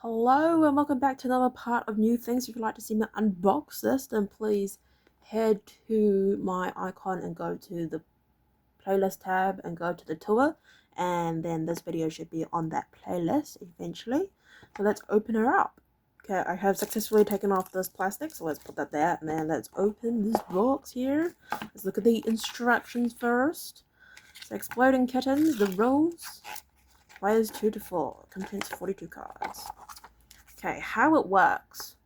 Hello and welcome back to another part of New Things. If you'd like to see me unbox this, then please head to my icon and go to the playlist tab and go to the tour, and then this video should be on that playlist eventually. So let's open her up. Okay, I have successfully taken off this plastic, so let's put that there, and then let's open this box here. Let's look at the instructions first. So exploding kittens, the rules. Players 2 to 4, contains 42 cards. Okay, how it works.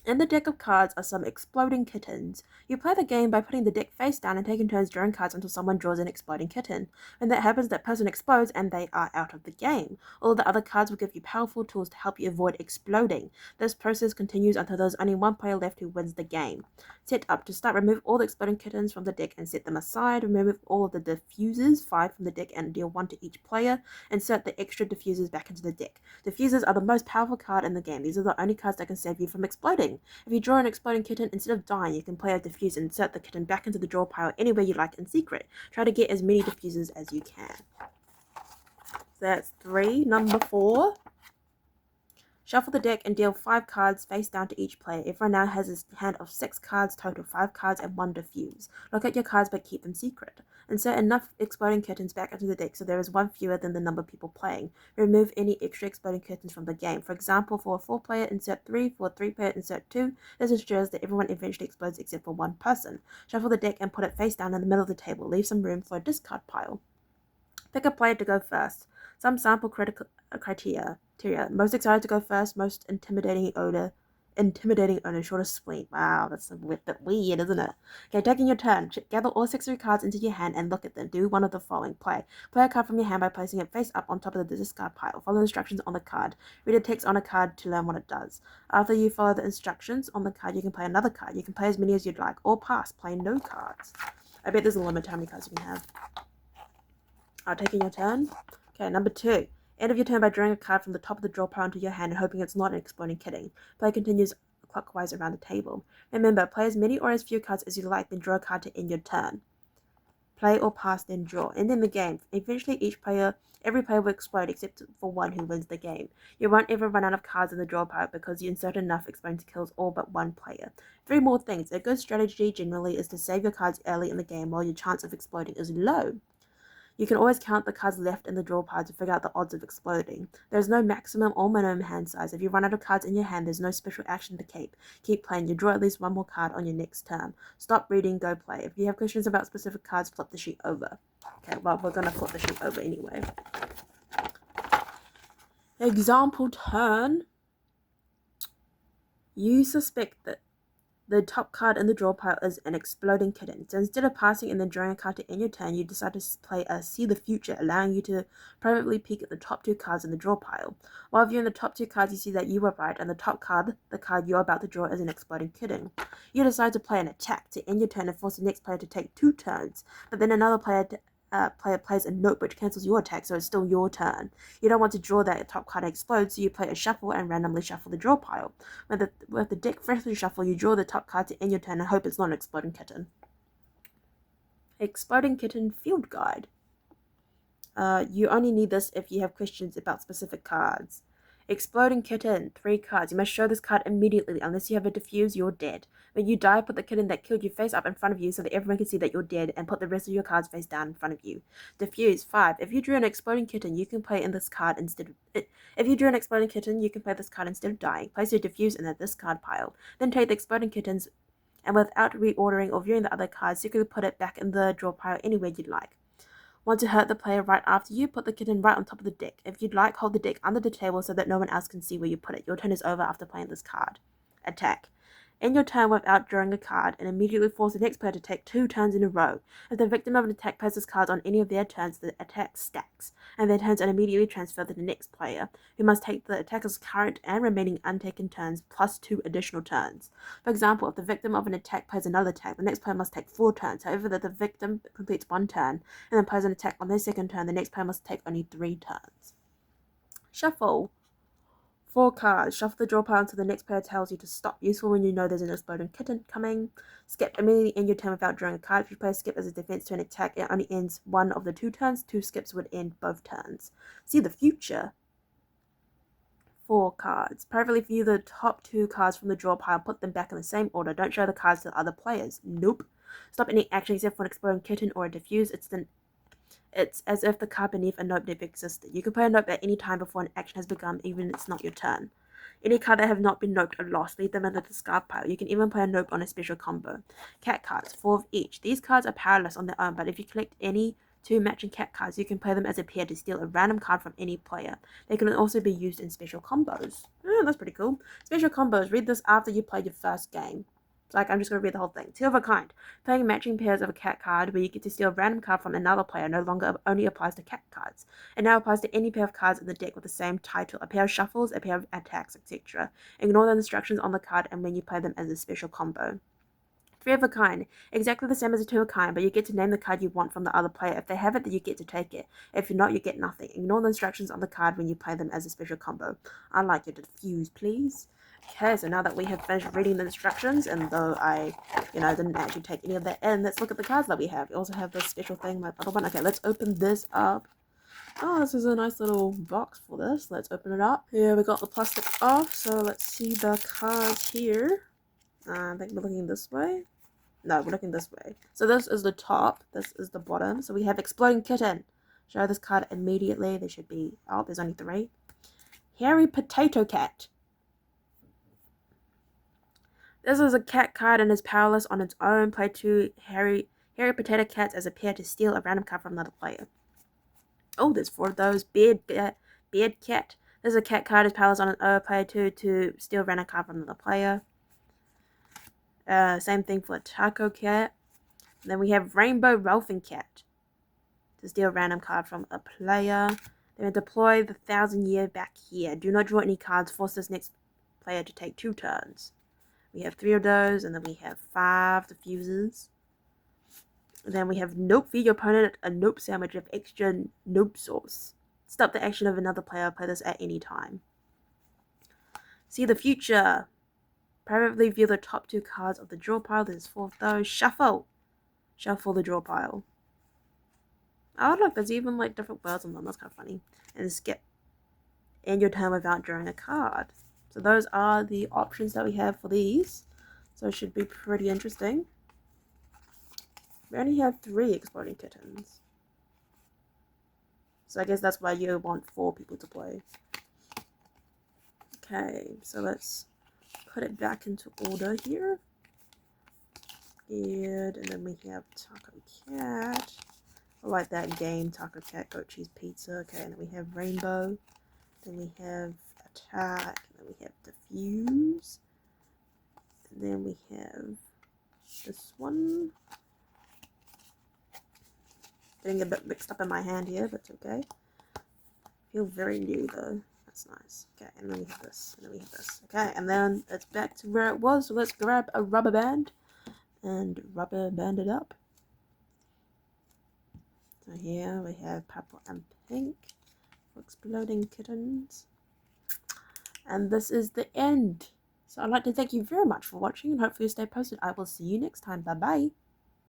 In the deck of cards are some exploding kittens. You play the game by putting the deck face down and taking turns drawing cards until someone draws an exploding kitten. When that happens, that person explodes and they are out of the game. All of the other cards will give you powerful tools to help you avoid exploding. This process continues until there's only one player left who wins the game. Set up. To start, remove all the exploding kittens from the deck and set them aside. Remove all of the diffusers, 5 from the deck, and deal 1 to each player. Insert the extra diffusers back into the deck. Diffusers are the most powerful card in the game. These are the only cards that can save you from exploding. If you draw an exploding kitten, instead of dying, you can play a diffuse and insert the kitten back into the draw pile anywhere you like in secret. Try to get as many diffusers as you can. So that's 3. Number 4. Shuffle the deck and deal 5 cards face down to each player. Everyone now has a hand of 6 cards total, 5 cards and 1 diffuse. Look at your cards but keep them secret. Insert enough exploding kittens back into the deck so there is 1 fewer than the number of people playing. Remove any extra exploding kittens from the game. For example, for a 4-player, insert 3. For a 3-player, insert 2. This ensures that everyone eventually explodes except for 1 person. Shuffle the deck and put it face down in the middle of the table. Leave some room for a discard pile. Pick a player to go first. Some sample criteria. Most excited to go first, most intimidating owner, shortest spleen. Wow, that's a bit weird, isn't it? Okay, taking your turn. Gather all 6 of your cards into your hand and look at them. Do one of the following. Play a card from your hand by placing it face up on top of the discard pile. Follow the instructions on the card. Read the text on a card to learn what it does. After you follow the instructions on the card, you can play another card. You can play as many as you'd like, or pass. Play no cards. I bet there's a limit to how many cards you can have. Taking your turn. Okay, number 2. End of your turn by drawing a card from the top of the draw pile into your hand and hoping it's not an exploding kitten. Play continues clockwise around the table. Remember, play as many or as few cards as you like, then draw a card to end your turn. Play or pass, then draw. Ending the game. Eventually, every player will explode except for one who wins the game. You won't ever run out of cards in the draw pile because you insert enough exploding to kill all but one player. 3 more things. A good strategy generally is to save your cards early in the game while your chance of exploding is low. You can always count the cards left in the draw pile to figure out the odds of exploding. There is no maximum or minimum hand size. If you run out of cards in your hand, there's no special action to keep. Keep playing. You draw at least 1 more card on your next turn. Stop reading, go play. If you have questions about specific cards, flip the sheet over. Okay, well, we're going to flip the sheet over anyway. Example turn. You suspect that the top card in the draw pile is an exploding kitten. So instead of passing and then drawing a card to end your turn, you decide to play a See the Future, allowing you to privately peek at the top 2 cards in the draw pile. While viewing the top 2 cards, you see that you were right, and the top card, the card you're about to draw, is an exploding kitten. You decide to play an attack to end your turn and force the next player to take 2 turns, but then another player plays a note which cancels your attack, so it's still your turn. You don't want to draw that top card explodes, so you play a shuffle and randomly shuffle the draw pile. With the deck freshly shuffled, you draw the top card to end your turn and hope it's not an exploding kitten. Exploding Kitten Field Guide. You only need this if you have questions about specific cards. Exploding Kitten, 3 cards. You must show this card immediately. Unless you have a diffuse, you're dead. When you die, put the kitten that killed you face up in front of you so that everyone can see that you're dead, and put the rest of your cards face down in front of you. Diffuse, 5. If you drew an exploding kitten, you can play in this card instead of... If you drew an exploding kitten, you can play this card instead of dying. Place your diffuse in the discard pile. Then take the exploding kittens, and without reordering or viewing the other cards, secretly put it back in the draw pile anywhere you'd like. Want to hurt the player right after you? Put the kitten right on top of the deck. If you'd like, hold the deck under the table so that no one else can see where you put it. Your turn is over after playing this card. Attack. End your turn without drawing a card and immediately force the next player to take 2 turns in a row. If the victim of an attack places cards on any of their turns, the attack stacks, and their turns are immediately transferred to the next player, who must take the attacker's current and remaining untaken turns plus 2 additional turns. For example, if the victim of an attack plays another attack, the next player must take 4 turns. However, if the victim completes 1 turn and then plays an attack on their second turn, the next player must take only 3 turns. Shuffle. 4 cards. Shuffle the draw pile until the next player tells you to stop. Useful when you know there's an exploding kitten coming. Skip. Immediately end your turn without drawing a card. If you play a skip as a defense to an attack, it only ends 1 of the 2 turns. 2 skips would end both turns. See the Future. 4 cards. Privately view the top 2 cards from the draw pile and put them back in the same order. Don't show the cards to the other players. Nope. Stop any action except for an exploding kitten or a diffuse. It's as if the card beneath a note never existed. You can play a note at any time before an action has begun, even if it's not your turn. Any card that have not been noped are lost. Leave them in the discard pile. You can even play a nope on a special combo. Cat cards, 4 of each. These cards are powerless on their own, but if you collect any 2 matching cat cards, you can play them as a pair to steal a random card from any player. They can also be used in special combos. That's pretty cool. Special combos, read this after you played your first game. Like, I'm just going to read the whole thing. 2 of a kind. Playing matching pairs of a cat card where you get to steal a random card from another player no longer only applies to cat cards. It now applies to any pair of cards in the deck with the same title. A pair of shuffles, a pair of attacks, etc. Ignore the instructions on the card and when you play them as a special combo. 3 of a kind. Exactly the same as a 2 of a kind, but you get to name the card you want from the other player. If they have it, then you get to take it. If you're not, you get nothing. Ignore the instructions on the card when you play them as a special combo. I'd like you to diffuse, please. Okay, so now that we have finished reading the instructions, and though I, didn't actually take any of that in, let's look at the cards that we have. We also have this special thing, my other one. Okay, let's open this up. Oh, this is a nice little box for this. Let's open it up. Here we got the plastic off, so let's see the cards here. I think we're looking this way. No, we're looking this way. So this is the top, this is the bottom. So we have Exploding Kitten. Show this card immediately. There should be, there's only 3. Hairy Potato Cat. This is a cat card and is powerless on its own. Play 2 hairy potato cats as a pair to steal a random card from another player. Oh, there's 4 of those. Beard Cat. This is a cat card, is powerless on its own. Play 2 to steal a random card from another player. Same thing for a Taco Cat. And then we have Rainbow Rolfing Cat to steal a random card from a player. Then we deploy the 1,000-year back here. Do not draw any cards. Force this next player to take 2 turns. We have 3 of those, and then we have 5 diffusers. And then we have Nope. Feed your opponent a Nope sandwich of extra Nope sauce. Stop the action of another player. Play this at any time. See the future. Privately view the top 2 cards of the draw pile. There's 4 of those. Shuffle. Shuffle the draw pile. Oh, look, there's even like different words on them. That's kind of funny. And skip. End your turn without drawing a card. So those are the options that we have for these. So it should be pretty interesting. We only have 3 Exploding Kittens. So I guess that's why you want 4 people to play. Okay, so let's put it back into order here. And then we have Taco Cat. I like that game, Taco Cat, Goat Cheese Pizza. Okay, and then we have Rainbow. Then we have Attack. And then we have Diffuse. And then we have this one. Getting a bit mixed up in my hand here, but it's okay. Feel very new though. That's nice. Okay, and then we have this. And then we have this. Okay, and then it's back to where it was. So let's grab a rubber band and rubber band it up. So here we have purple and pink for Exploding Kittens. And this is the end. So I'd like to thank you very much for watching and hopefully you stay posted. I will see you next time. Bye bye.